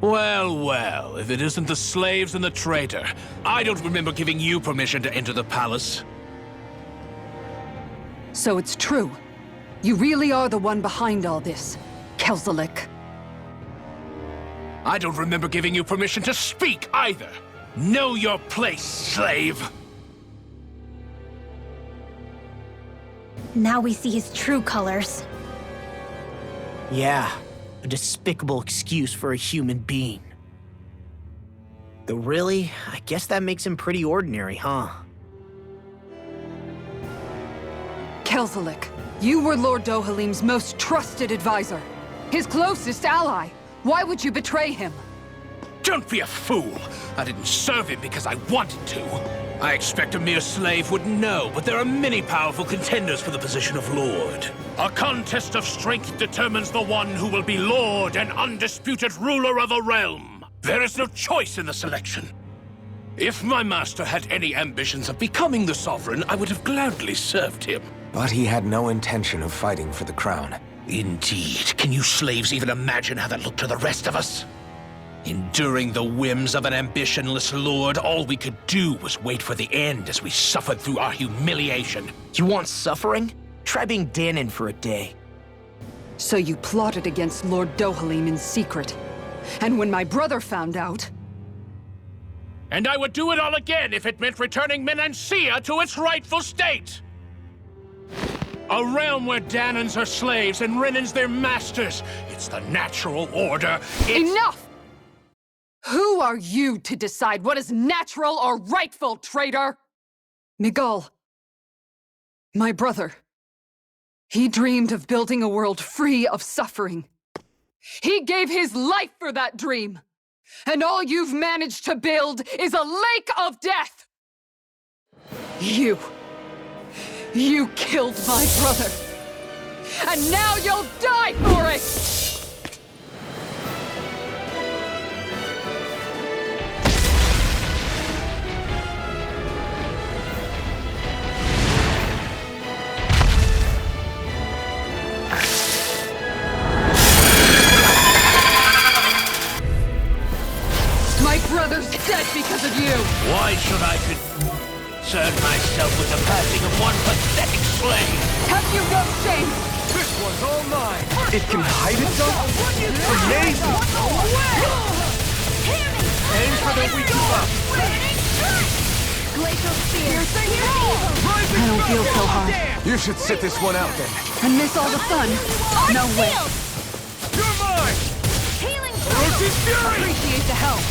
Well, well, if it isn't the slaves and the traitor. I don't remember giving you permission to enter the palace. So it's true. You really are the one behind all this, Kelzelik. I don't remember giving you permission to speak either. Know your place, slave. Now we see his true colors. Yeah, a despicable excuse for a human being. Though really, I guess that makes him pretty ordinary, huh? Kelzelik, you were Lord Dohalim's most trusted advisor. His closest ally. Why would you betray him? Don't be a fool! I didn't serve him because I wanted to. I expect a mere slave would know, but there are many powerful contenders for the position of Lord. A contest of strength determines the one who will be Lord and undisputed ruler of a realm. There is no choice in the selection. If my master had any ambitions of becoming the sovereign, I would have gladly served him. But he had no intention of fighting for the crown. Indeed. Can you slaves even imagine how that looked to the rest of us? Enduring the whims of an ambitionless lord, all we could do was wait for the end as we suffered through our humiliation. You want suffering? Try being Dahnan for a day. So you plotted against Lord Dohalim in secret. And when my brother found out... And I would do it all again if it meant returning Minancia to its rightful state! A realm where Dahnans are slaves and Renans their masters. It's the natural order. Enough! Who are you to decide what is natural or rightful, traitor? Miguel, my brother. He dreamed of building a world free of suffering. He gave his life for that dream. And all you've managed to build is a lake of death! You killed my brother! And now you'll die for it! My brother's dead because of you! Why should I concern myself with the passing of one pathetic slave? Have you no shame? This one's all mine! It can hide itself? Amazing! Aim for the weak spot! Glacial spear. I don't feel so hard. You should sit this one out then. And miss all the fun? No way. You're mine! Healing Orochi's Fury! Appreciate the help.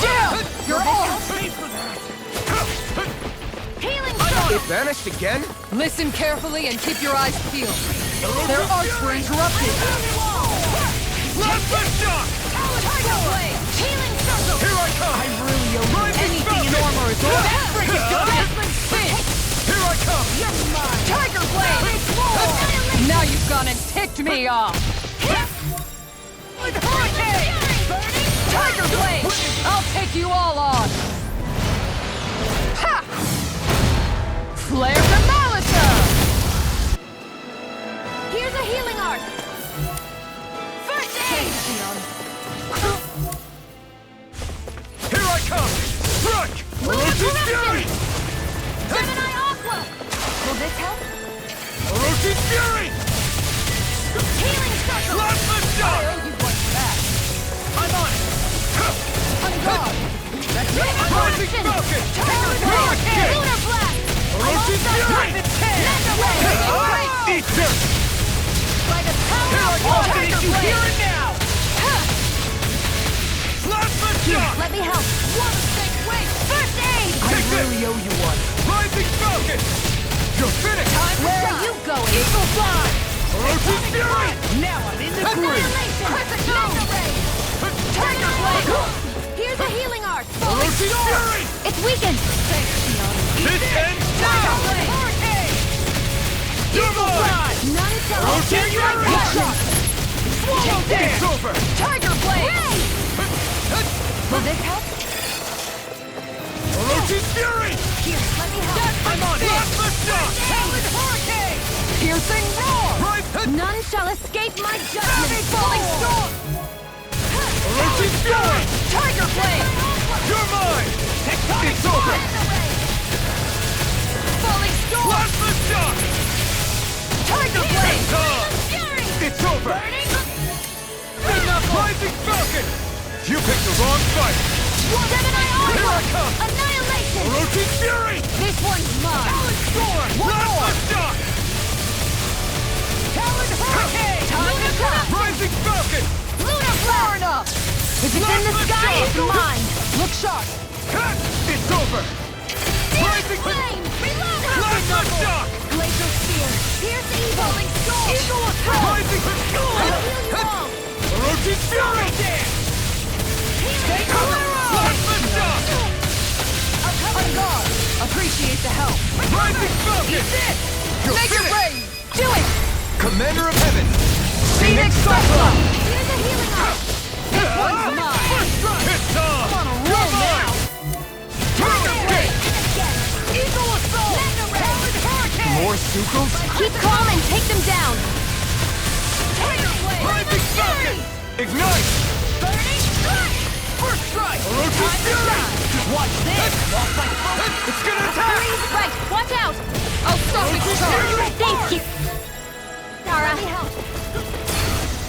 Down! You're all! Healing It vanished again? Listen carefully and keep your eyes peeled. Their arts were interrupted. Last shot! Tiger Blade! Healing circle! Here I come! I really owe you anything in armor is all. Here I come! You're mine! Tiger Blade! Now you've gone and ticked me off. Hurricane! Tiger Blade! I'll take you all on! Ha! Flare the Malisa! Here's a healing art! First aid! Here I come! Strike! Orochi's Fury! Gemini Aqua! Will this help? Orochi's Fury! Healing circle! Last shot! You want that? I'm on it! On guard! Rising Falcon! Hurricane! Lunar Blast! Orochi's Fury! Send away! Eat this! By the power of Tiger You hear Blade! it now! Last shot! Let me help! One mistake, wait! First aid! I really owe you one. Rising Falcon! You're finished! Where are you going? Eagle Fly! Orochi's Fury! Now I'm in the groove! Annihilation! Mega Ray! Tiger Blade! Here's a healing art! Orochi's Fury! It's weakened! This ends Tiger now! Blade! You're mine! None shall Orochi's Fury! Swallow It's over! Tiger Blade! Will this help? Orochi's Fury! Here, let me help! I'm on it! Last shot! Talon Hurricane! Piercing roar! Right! None shall escape my judgment. Falling storm! Orochi's Fury! Tiger blade! You're mine! It's over! Falling storm! Plasma shock! Tiger blade! Fury! It's over! Big knuckle! Rising Falcon! You picked the wrong fight! Gemini Here I Armor! come! Annihilation! Orochi's Fury! This one's mine! Talon Storm! One Plasma more! shock! Talon hurricane! Time to cut! Rising Falcon! Lunar far enough! If it's in the sky, it's mine! Look sharp! Cut! It's over! Rising Flame! Reload! Plasma shock! Glacial Spear! Pierce evil! Falling storm! Eagle assault! Rising I'll heal you all! Orochi's Fury! Stay clear! Plasma shock! On guard! Appreciate the help! Rising Falcon! You're Make it finished! rain! Do it! Commander of Heaven! Phoenix Cyclone! Here's a healing art! This one's mine! It's on! I'm on a You're roll now! mine! Tiger blade! Again! Eagle assault! Mega ray! Talon hurricane! More Sucos? Keep calm and take them down! Tiger blade! Rising Falcon! Ignite! Burning strike! First strike! Orochi's Fury! Watch this! Lost my focus! It's gonna attack! Freeze right! Watch out! I'll stop its charge! Thank you! Dara!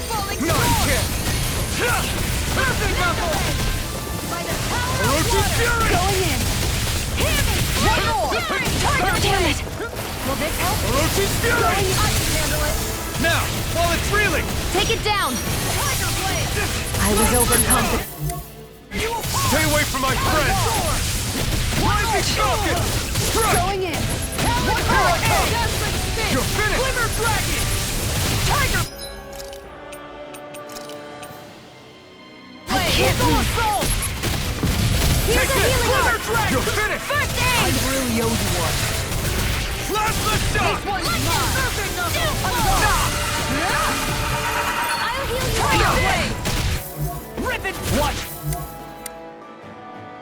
Falling No, you can't! Perfect knuckle! By the power of Orochi's water! Fury! Going in! Hear me! One more! Tiger Damn blade! it! Will this help? Orochi's Fury! I can handle it! Now, while it's reeling! Take it down! Tiger blade! I was overconfident. Stay away from my friend! Rising Falcon! Strike! Going in! Talon hurricane! Desperate spin! You're finished! Glimmer dragon! Tiger blade! can't Eagle move. assault! Here's Take a this! healing Glimmer art! Dragon! You're finished! First I aid! really owe you one. Plasma shock! This one's mine! Perfect knuckle! I'll heal you Tiger all! blade! Rip it! Watch!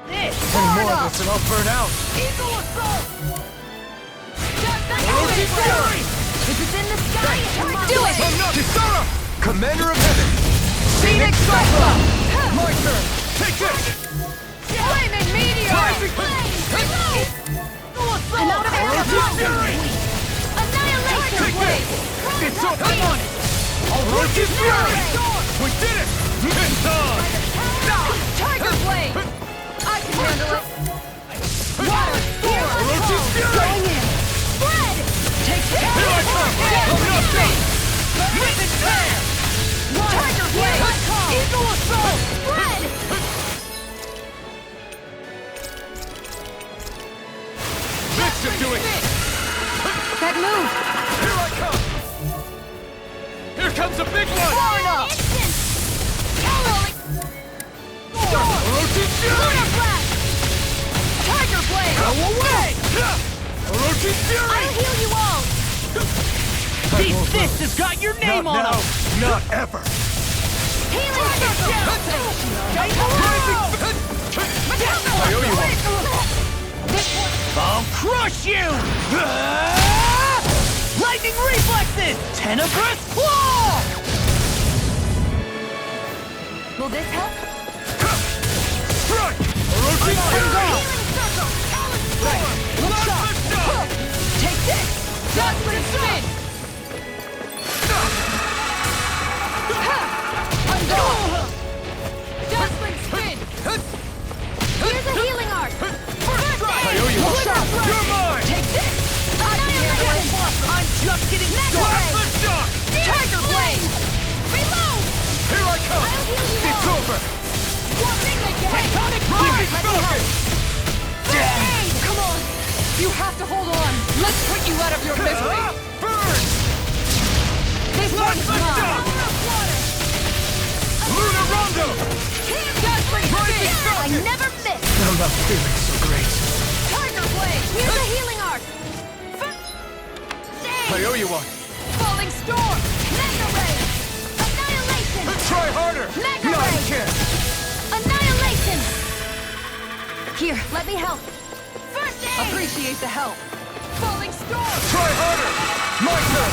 This! Any Far more of enough! this and I'll burn out! Eagle assault! Orochi's Fury! If it's in the sky, it's mine! Do it! Kisara! Commander of Heaven! Phoenix Cyclone! My turn! Take this! Flaming meteor! Rising Eagle assault! I'm out of Orochi's ammo! Fury! Annihilation! Take this! It's over! I'm on it! Orochi's Fury! We did it! It's on! Tiger blade! I can handle it! Water storm! Orochi's Fury! Going in! Spread! Take this! Here I come! I'm not done! Rip and tear! Tiger blade! Eagle assault! Spread! This should do it! That move! Here I come! Here comes a big one! Far enough! Instant! Orochi's Fury! Lunar flash! Tiger blade! Go away! Orochi's Fury! I'll heal you all! These fists has got your name on them! Not ever! Healing circle! I owe you one! I'll crush you! Lightning reflexes! Tenebrous claw! Will this help? Strike! Orochi's Fury! Look sharp! Take this! Judgment spin! Judgment spin! Here's a healing art! I owe you one! You're mine! Take this! I can handle it! I'm just getting started! Plasma shock! Tiger blade! Reload! Here I come! I'll heal you It's all! over! Tectonic Rising blade! Falcon! Come on! You have to hold on! Let's put you out of your misery! Burn! This one's Plasma mine! shock! Lunar Rondo! Judgment Rising spin! I Falcon! never miss! I'm not feeling so great. Tiger blade! Here's a healing art! I owe you one. Falling storm! Mega ray! Annihilation! Try harder! Mega No, ray! you can't! Annihilation! Here, let me help. First aid! Appreciate the help! Falling storm! Try harder! My turn!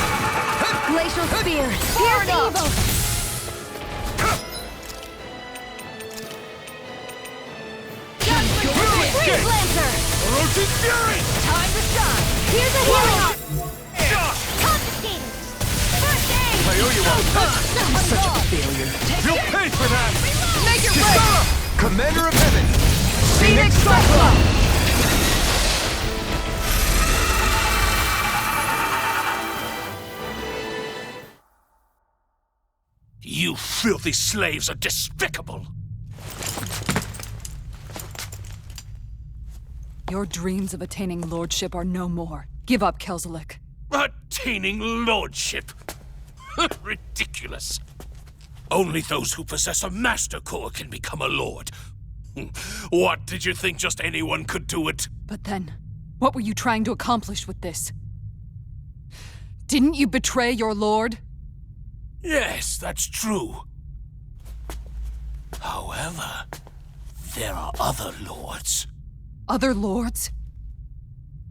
Glacial Spear! Pierce evil! Freeze Lancer! Roach's Fury! Time to shine! Here's a healing art! Confiscated! First aid! I owe you one. Such a failure. You'll pay for that! Make it right! Commander of Heaven! Phoenix Cyclone! You filthy slaves are despicable! Your dreams of attaining lordship are no more. Give up, Kelzelik. Attaining lordship? Ridiculous. Only those who possess a master core can become a lord. What, did you think just anyone could do it? But then, what were you trying to accomplish with this? Didn't you betray your lord? Yes, that's true. However, there are other lords. Other lords?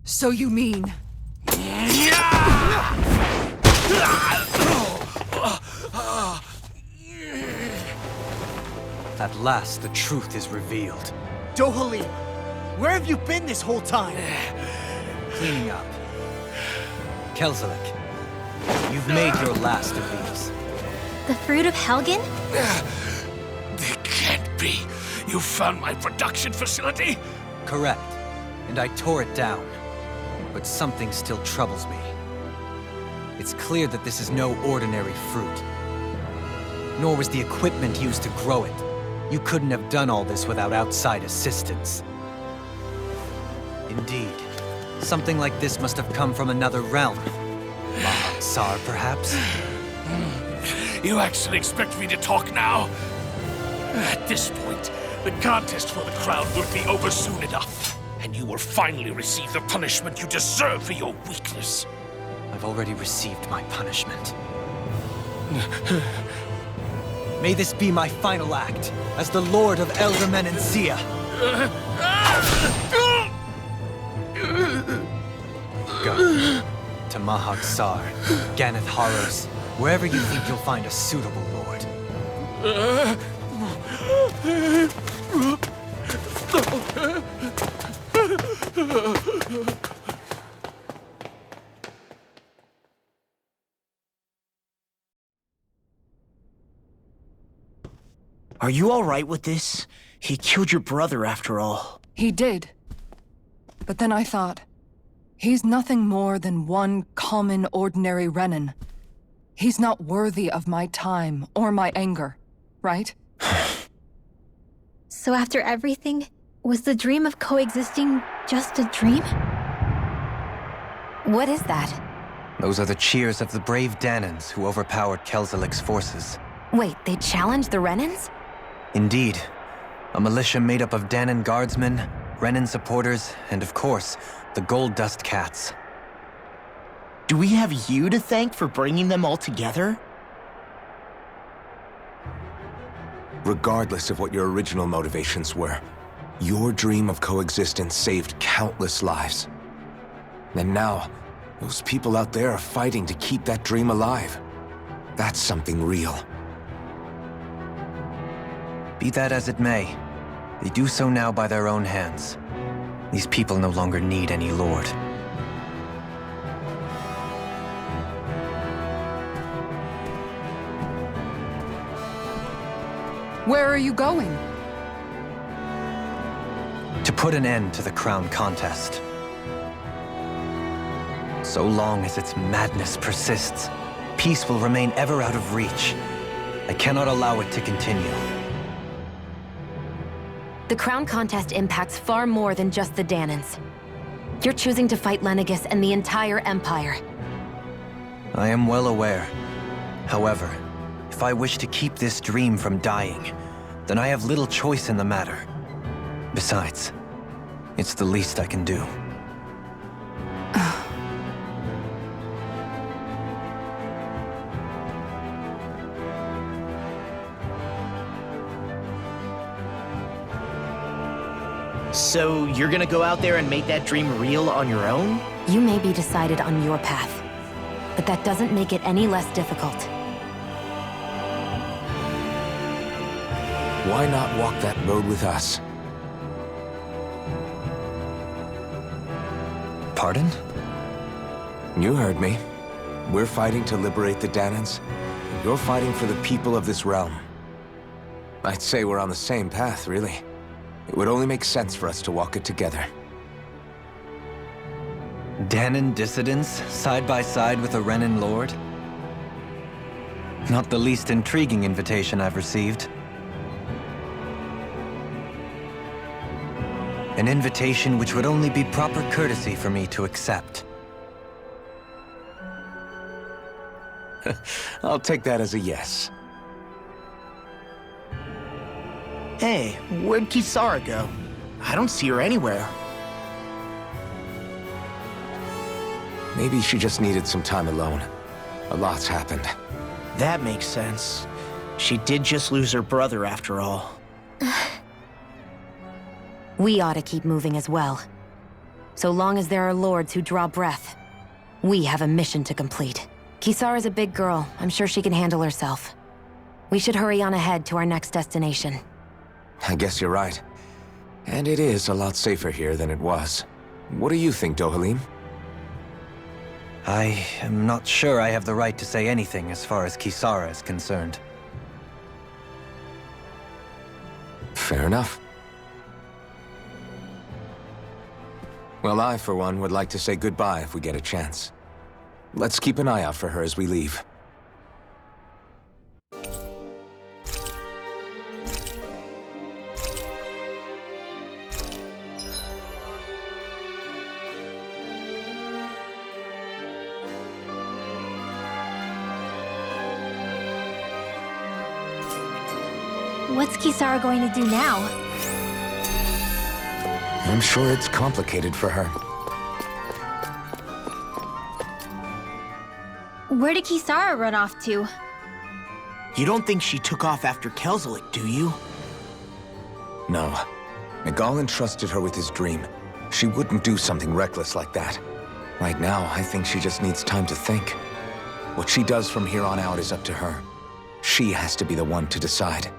So you mean... At last, the truth is revealed. Dohalim, where have you been this whole time? Cleaning up. Kelzelik, you've made your last of these. The fruit of Helgen? It can't be. You found my production facility? Correct. And I tore it down. But something still troubles me. It's clear that this is no ordinary fruit. Nor was the equipment used to grow it. You couldn't have done all this without outside assistance. Indeed. Something like this must have come from another realm. Mahak-Sar, perhaps? You actually expect me to talk now? At this point, the contest for the crown will be over soon enough. And you will finally receive the punishment you deserve for your weakness. I've already received my punishment. May this be my final act as the Lord of Elder Menencia. Go to Mahak-Sar, Ganath Haros, wherever you think you'll find a suitable lord. Are you all right with this? He killed your brother after all. He did. But then I thought, he's nothing more than one common, ordinary Renan. He's not worthy of my time or my anger, right? So after everything, was the dream of coexisting just a dream? What is that? Those are the cheers of the brave Dahnans who overpowered Kelzelik's forces. Wait, they challenged the Renans? Indeed. A militia made up of Dahnan guardsmen, Renan supporters, and of course, the Gold Dust Cats. Do we have you to thank for bringing them all together? Regardless of what your original motivations were, your dream of coexistence saved countless lives. And now, those people out there are fighting to keep that dream alive. That's something real. Be that as it may, they do so now by their own hands. These people no longer need any lord. Where are you going? To put an end to the crown contest. So long as its madness persists, peace will remain ever out of reach. I cannot allow it to continue. The crown contest impacts far more than just the Dahnans. You're choosing to fight Lenegis and the entire Empire. I am well aware. However, if I wish to keep this dream from dying, then I have little choice in the matter. Besides, it's the least I can do. So you're gonna go out there and make that dream real on your own? You may be decided on your path. but that doesn't make it any less difficult. Why not walk that road with us? Pardon? You heard me. We're fighting to liberate the Dahnans. You're fighting for the people of this realm. I'd say we're on the same path, really. It would only make sense for us to walk it together. Dahnan dissidents, side by side with a Renan lord? Not the least intriguing invitation I've received. An invitation which would only be proper courtesy for me to accept. I'll take that as a yes. Hey, where'd Kisara go? I don't see her anywhere. Maybe she just needed some time alone. A lot's happened. That makes sense. She did just lose her brother after all. We ought to keep moving as well. So long as there are lords who draw breath, we have a mission to complete. Kisara's a big girl. I'm sure she can handle herself. We should hurry on ahead to our next destination. I guess you're right. And it is a lot safer here than it was. What do you think, Dohalim? I am not sure I have the right to say anything as far as Kisara is concerned. Fair enough. Well, I, for one, would like to say goodbye if we get a chance. Let's keep an eye out for her as we leave. What's Kisara going to do now? I'm sure it's complicated for her. Where did Kisara run off to? You don't think she took off after Kelzelik, do you? No. Miguel entrusted her with his dream. She wouldn't do something reckless like that. Right now, I think she just needs time to think. What she does from here on out is up to her. She has to be the one to decide.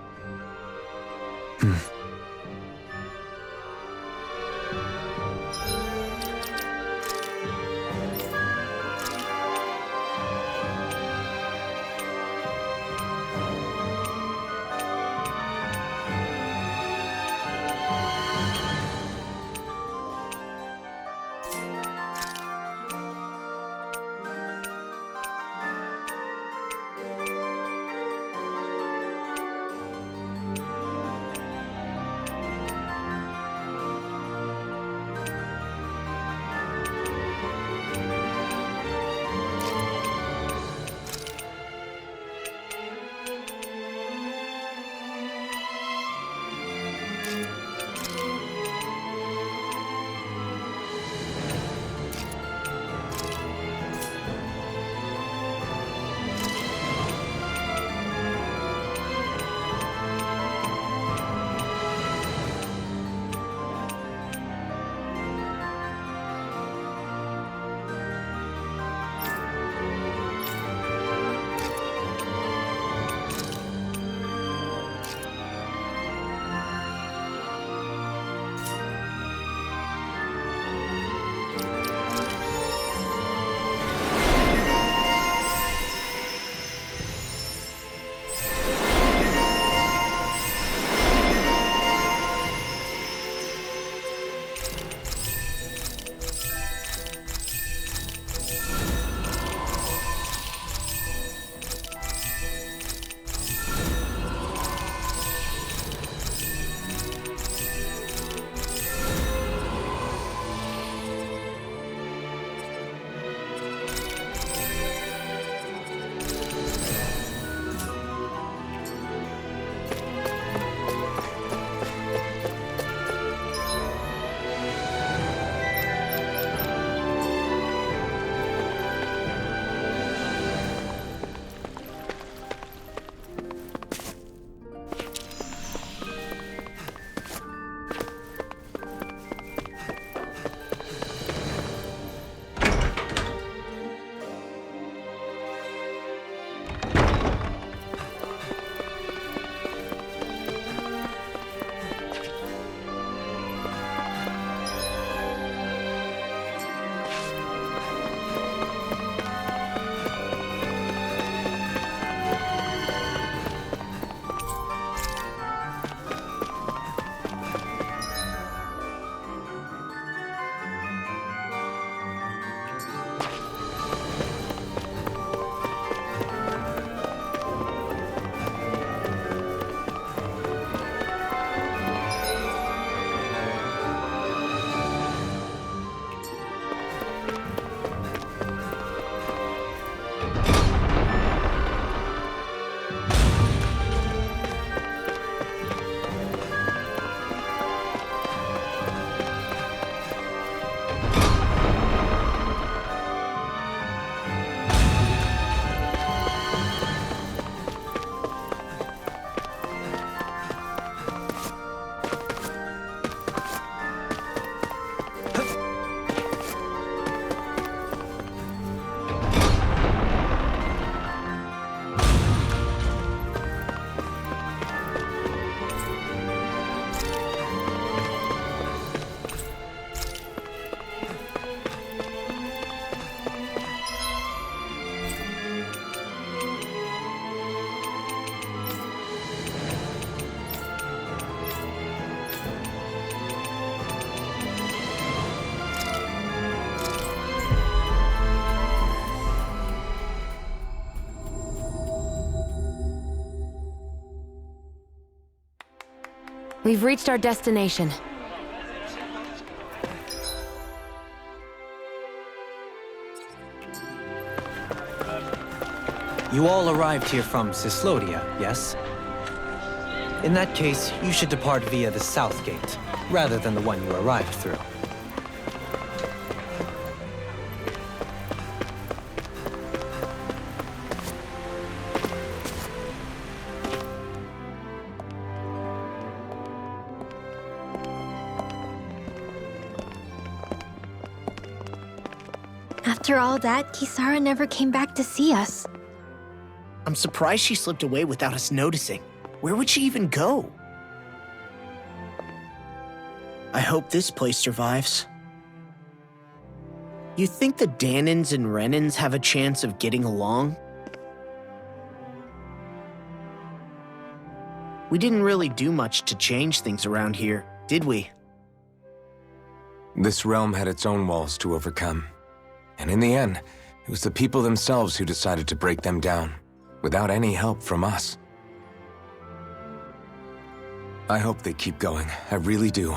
We've reached our destination. You all arrived here from Cislodia, yes? In that case, you should depart via the south gate, rather than the one you arrived through. After all that, Kisara never came back to see us. I'm surprised she slipped away without us noticing. Where would she even go? I hope this place survives. You think the Dahnans and Renans have a chance of getting along? We didn't really do much to change things around here, did we? This realm had its own walls to overcome. And in the end, it was the people themselves who decided to break them down, without any help from us. I hope they keep going, I really do.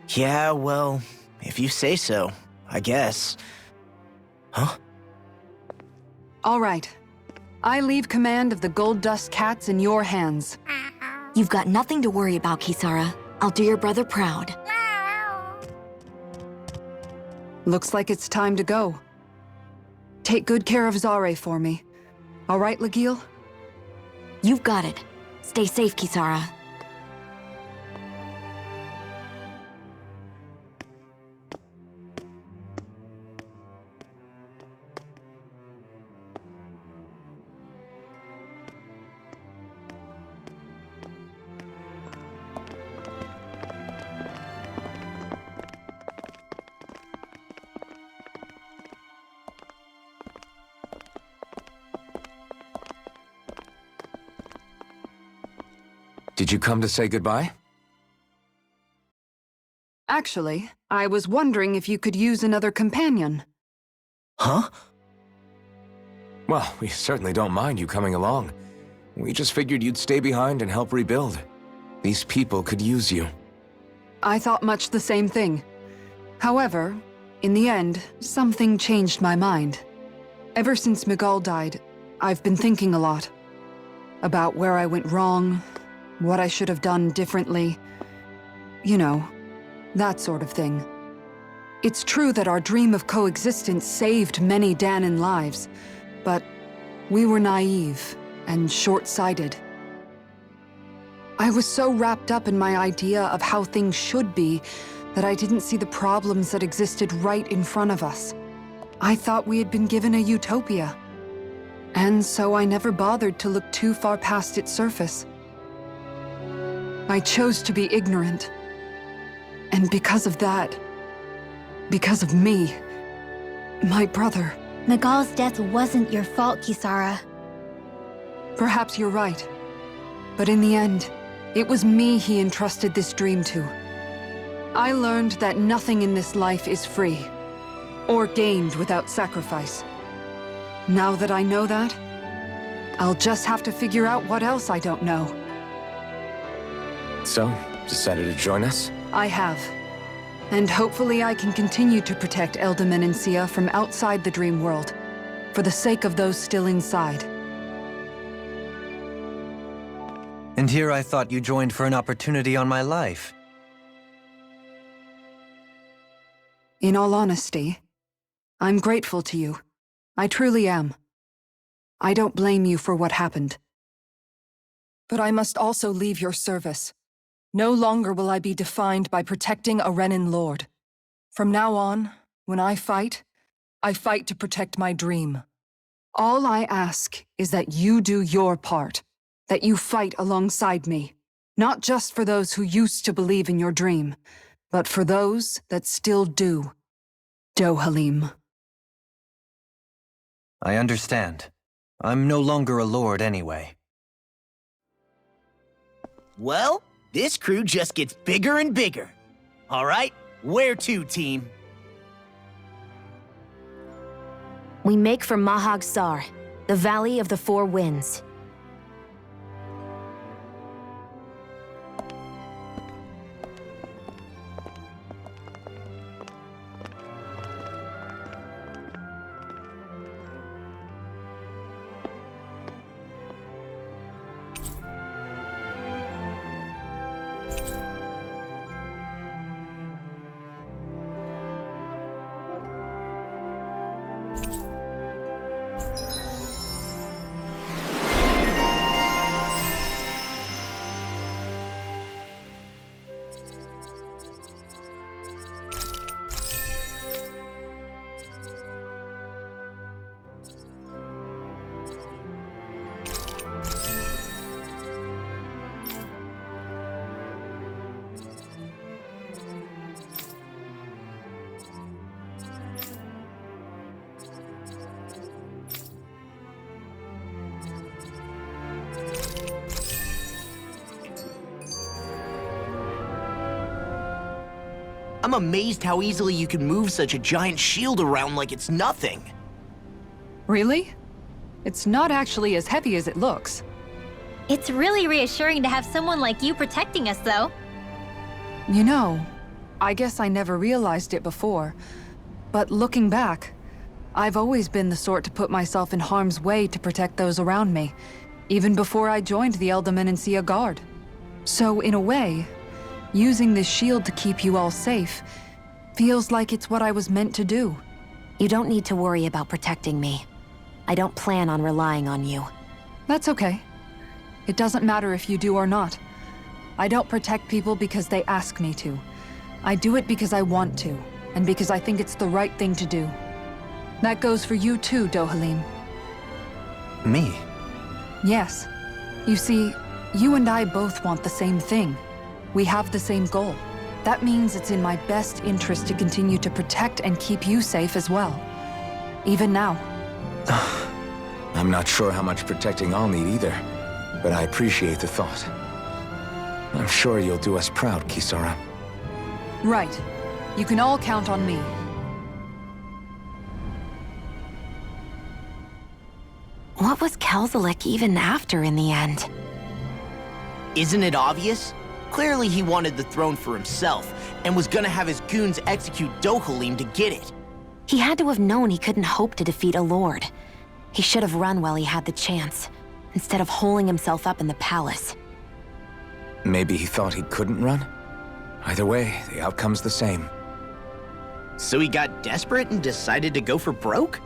Yeah, well, if you say so, I guess. Huh? All right. I leave command of the Gold Dust Cats in your hands. You've got nothing to worry about, Kisara. I'll do your brother proud. Looks like it's time to go. Take good care of Zare for me. All right, Legil? You've got it. Stay safe, Kisara. Did you come to say goodbye? Actually, I was wondering if you could use another companion. Huh? Well, we certainly don't mind you coming along. We just figured you'd stay behind and help rebuild. These people could use you. I thought much the same thing. However, in the end, something changed my mind. Ever since Miguel died, I've been thinking a lot. About where I went wrong, what I should have done differently. You know, that sort of thing. It's true that our dream of coexistence saved many Dahnan lives, but we were naive and short-sighted. I was so wrapped up in my idea of how things should be that I didn't see the problems that existed right in front of us. I thought we had been given a utopia. And so I never bothered to look too far past its surface. I chose to be ignorant. And because of that, because of me, my brother... Miguel's death wasn't your fault, Kisara. Perhaps you're right. But in the end, it was me he entrusted this dream to. I learned that nothing in this life is free, or gained without sacrifice. Now that I know that, I'll just have to figure out what else I don't know. So, decided to join us? I have. And hopefully I can continue to protect Eldaman and Sia from outside the dream world, for the sake of those still inside. And here I thought you joined for an opportunity on my life. In all honesty, I'm grateful to you. I truly am. I don't blame you for what happened. But I must also leave your service. No longer will I be defined by protecting a Renan lord. From now on, when I fight to protect my dream. All I ask is that you do your part, that you fight alongside me, not just for those who used to believe in your dream, but for those that still do. Dohalim. I understand. I'm no longer a lord anyway. Well, this crew just gets bigger and bigger. All right, where to, team? We make for Mahag Sar, the Valley of the Four Winds. I'm amazed how easily you can move such a giant shield around like it's nothing. Really? It's not actually as heavy as it looks. It's really reassuring to have someone like you protecting us, though. You know, I guess I never realized it before, but looking back, I've always been the sort to put myself in harm's way to protect those around me, even before I joined the Elderman and Sea Guard. So in a way, using this shield to keep you all safe feels like it's what I was meant to do. You don't need to worry about protecting me. I don't plan on relying on you. That's okay. It doesn't matter if you do or not. I don't protect people because they ask me to. I do it because I want to, and because I think it's the right thing to do. That goes for you too, Dohalim. Me? Yes. You see, you and I both want the same thing. We have the same goal. That means it's in my best interest to continue to protect and keep you safe as well. Even now. I'm not sure how much protecting I'll need either, but I appreciate the thought. I'm sure you'll do us proud, Kisara. Right. You can all count on me. What was Kelzelik even after in the end? Isn't it obvious? Clearly he wanted the throne for himself, and was gonna have his goons execute Dohalim to get it. He had to have known he couldn't hope to defeat a lord. He should have run while he had the chance, instead of holding himself up in the palace. Maybe he thought he couldn't run? Either way, the outcome's the same. So he got desperate and decided to go for broke?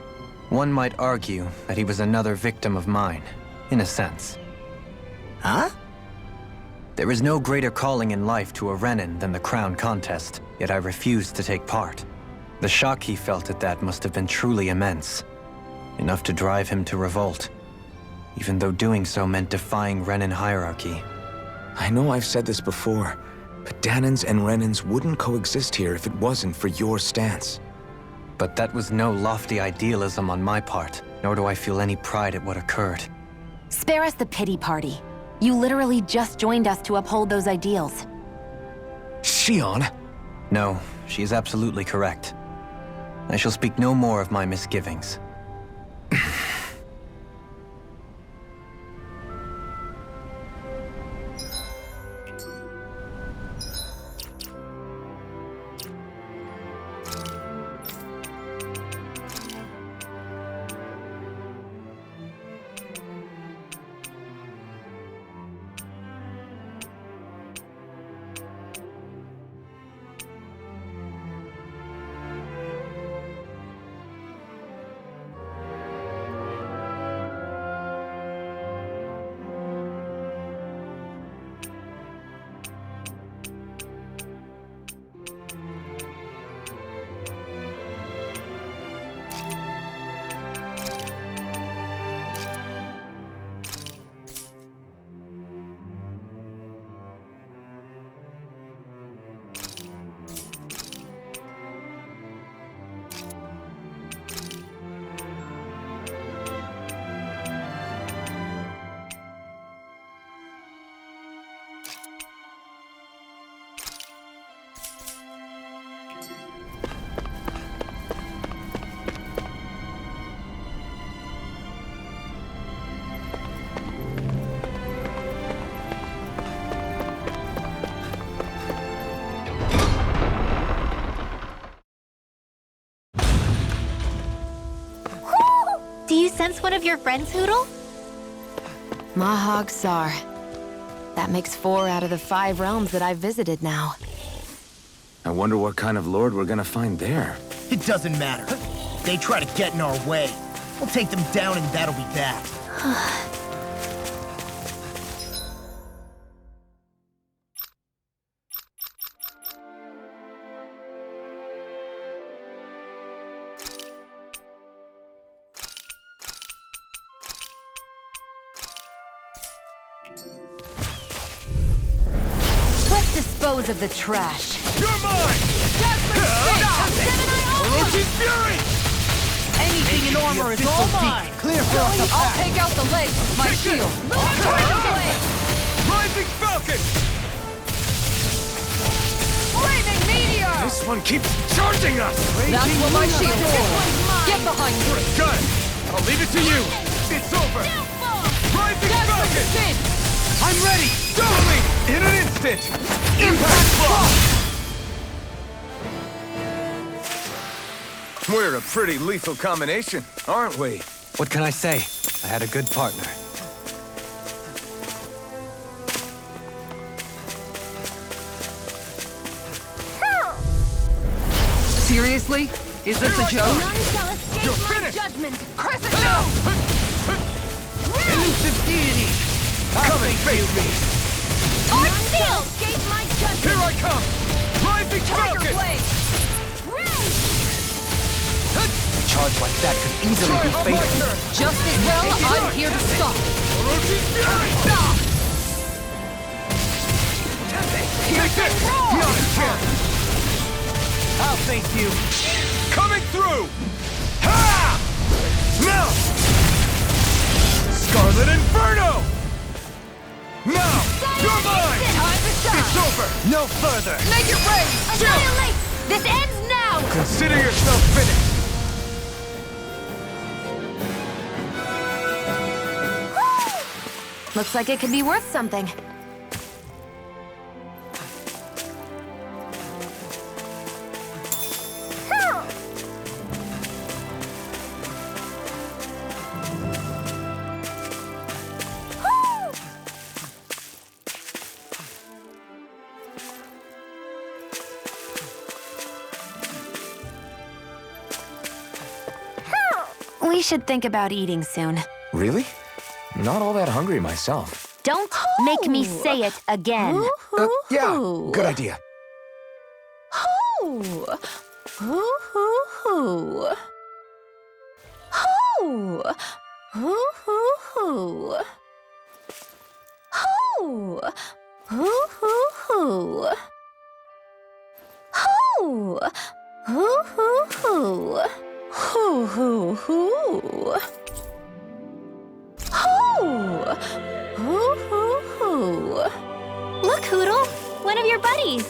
One might argue that he was another victim of mine, in a sense. Huh? There is no greater calling in life to a Renin than the crown contest, yet I refused to take part. The shock he felt at that must have been truly immense. Enough to drive him to revolt, even though doing so meant defying Renin hierarchy. I know I've said this before, but Dahnans and Renins wouldn't coexist here if it wasn't for your stance. But that was no lofty idealism on my part, nor do I feel any pride at what occurred. Spare us the pity party. You literally just joined us to uphold those ideals. Shion? No, she is absolutely correct. I shall speak no more of my misgivings. Do you sense one of your friends, Hootle? Mahag Sar. That makes 4 out of the 5 realms that I've visited now. I wonder what kind of lord we're gonna find there. It doesn't matter. They try to get in our way. We'll take them down and that'll be that. Let's dispose of the trash. You're mine! Fury! Anything in armor is all mine! Clear for us to I'll take out the legs with my shield. Rising Falcon! Flaming meteor! This keeps charging us! That's what my shield is. Get behind me! Gun! I'll leave it to you! It's over! Rising Falcon! I'm ready! Totally! In an instant! Impact block! We're a pretty lethal combination, aren't we? What can I say? I had a good partner. Seriously? Is this a joke? You're finished! Crescent down! Elusive deity! Come and face me! Here I come! Rising Falcon! A charge like that could easily be fatal. Just as well, I'm here to stop. Take this! Not a chance! I'll face you. Coming through! Ha! Now! Scarlet Inferno! Now! You're mine! Time to shine! It's over! No further! Make it rain! Annihilate! This ends now! Consider yourself finished! Looks like it could be worth something. We should think about eating soon. Really? Not all that hungry myself. Don't make me say it again. Yeah, good idea. Look, Hoodle! One of your buddies!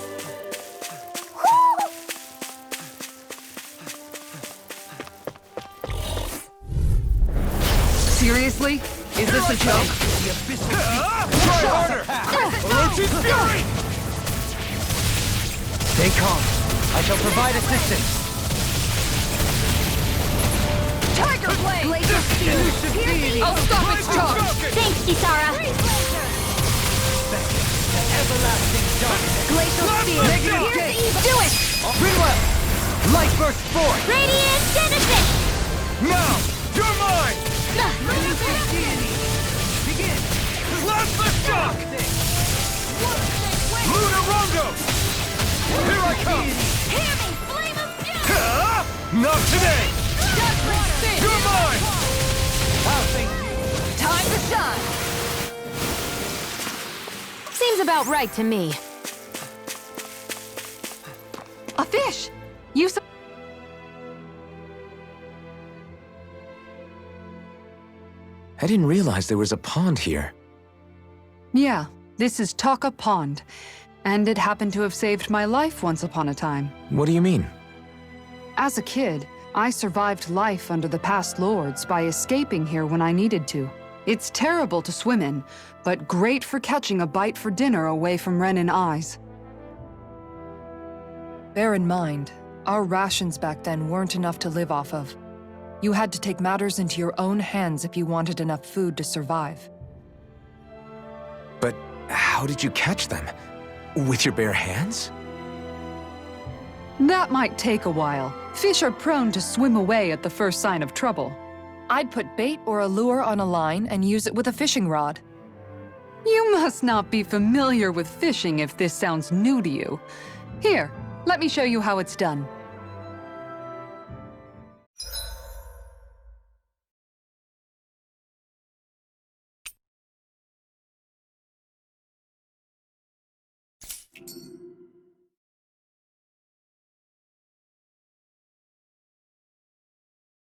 Seriously? Is this a joke? Try harder! Orochi's Fury! Stay calm. I shall provide assistance. Tiger Blade! Glacier Steel! I'll stop its charge! Thanks, Kisara! Everlasting darkness. Glacial Steel! Negative Here's gate. evil! Do it! Rinwell! Light burst forth! Radiant Genesis! Now! You're mine! Blast the shock! Luna Rongo! Here I come! Hear me, Flame of Fury! Not today! Judgment Spin! You're mine! I'll thank you. Time to shine! Seems about right to me. A fish! You saw... I didn't realize there was a pond here. Yeah, this is Taka Pond. And it happened to have saved my life once upon a time. What do you mean? As a kid, I survived life under the past lords by escaping here when I needed to. It's terrible to swim in, but great for catching a bite for dinner away from Renin eyes. Bear in mind, our rations back then weren't enough to live off of. You had to take matters into your own hands if you wanted enough food to survive. But how did you catch them? With your bare hands? That might take a while. Fish are prone to swim away at the first sign of trouble. I'd put bait or a lure on a line and use it with a fishing rod. You must not be familiar with fishing if this sounds new to you. Here, let me show you how it's done.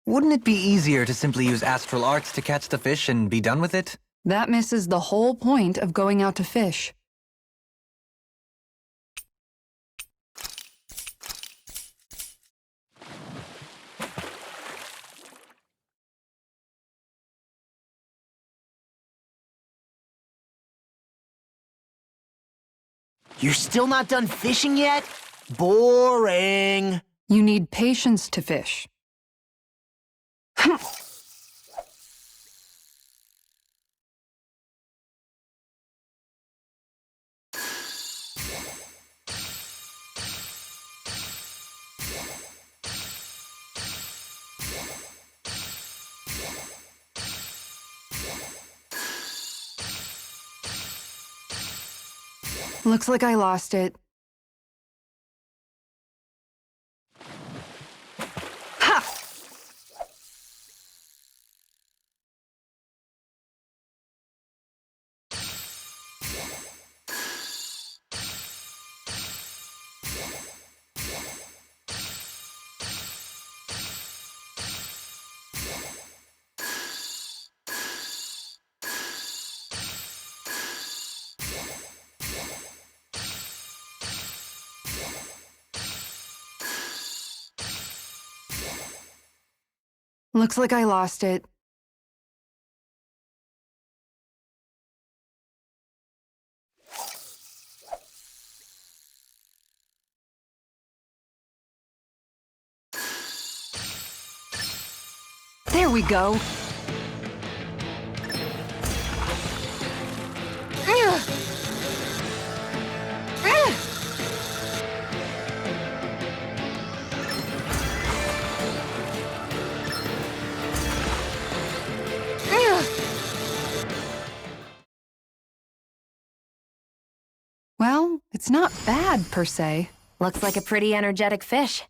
Wouldn't it be easier to simply use astral arts to catch the fish and be done with it? That misses the whole point of going out to fish. You're still not done fishing yet? Boring. You need patience to fish. Looks like I lost it. Ha! Looks like I lost it. There we go. Well, it's not bad, per se. Looks like a pretty energetic fish.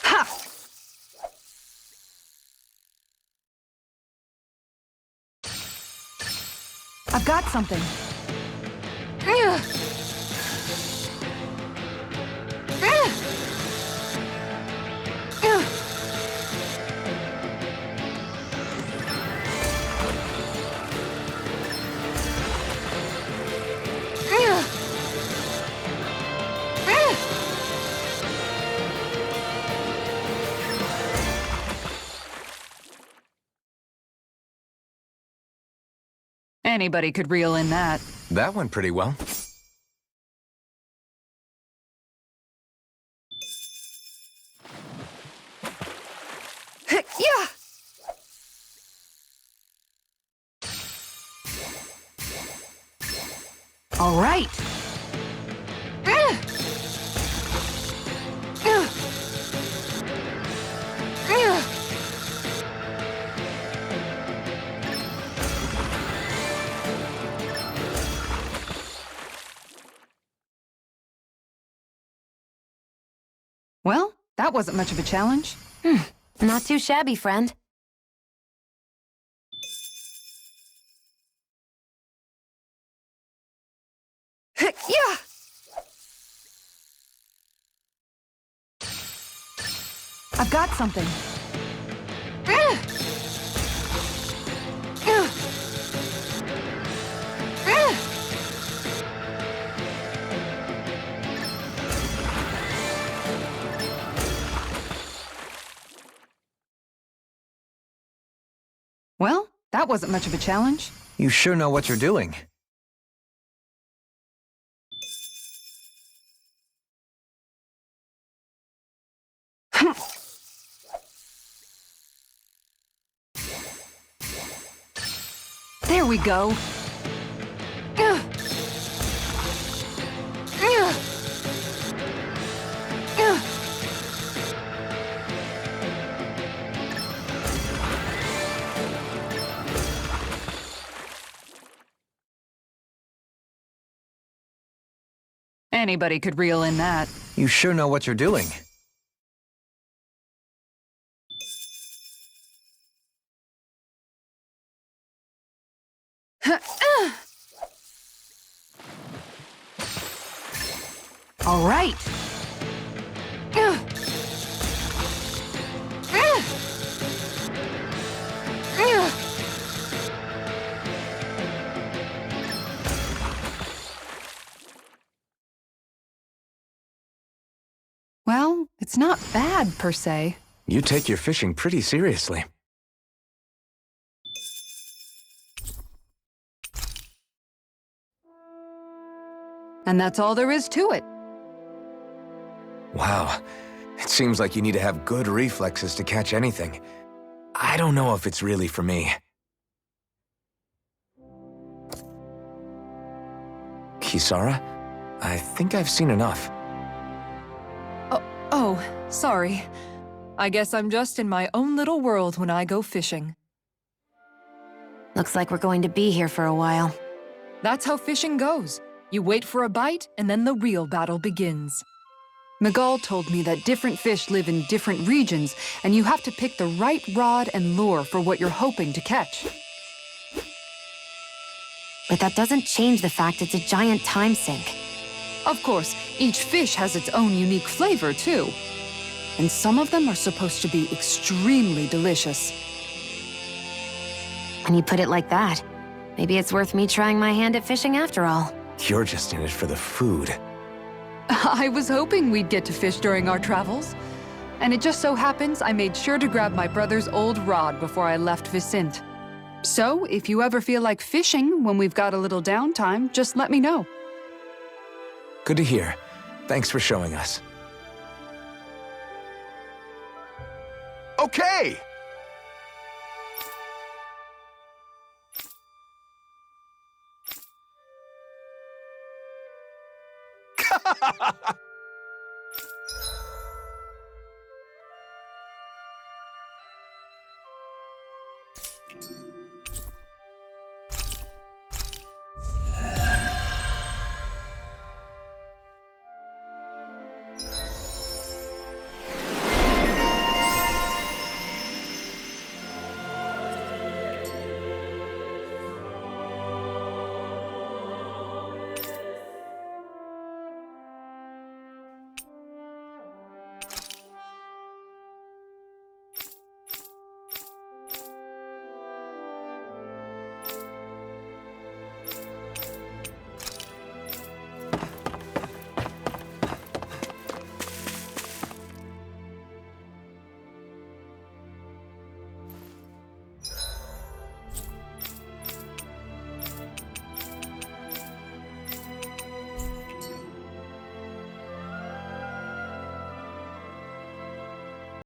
Ha! I've got something. Anybody could reel in that. That went pretty well. Yeah! All right. Well, that wasn't much of a challenge. Not too shabby, friend. Yeah! I've got something. Well, that wasn't much of a challenge. You sure know what you're doing. There we go. Anybody could reel in that. You sure know what you're doing. All right. Well, it's not bad, per se. You take your fishing pretty seriously. And that's all there is to it. Wow. It seems like you need to have good reflexes to catch anything. I don't know if it's really for me. Kisara? I think I've seen enough. Oh, sorry. I guess I'm just in my own little world when I go fishing. Looks like we're going to be here for a while. That's how fishing goes. You wait for a bite, and then the real battle begins. Miguel told me that different fish live in different regions, and you have to pick the right rod and lure for what you're hoping to catch. But that doesn't change the fact it's a giant time sink. Of course, each fish has its own unique flavor, too. And some of them are supposed to be extremely delicious. When you put it like that, maybe it's worth me trying my hand at fishing after all. You're just in it for the food. I was hoping we'd get to fish during our travels. And it just so happens I made sure to grab my brother's old rod before I left Vicente. So, if you ever feel like fishing when we've got a little downtime, just let me know. Good to hear. Thanks for showing us. Okay!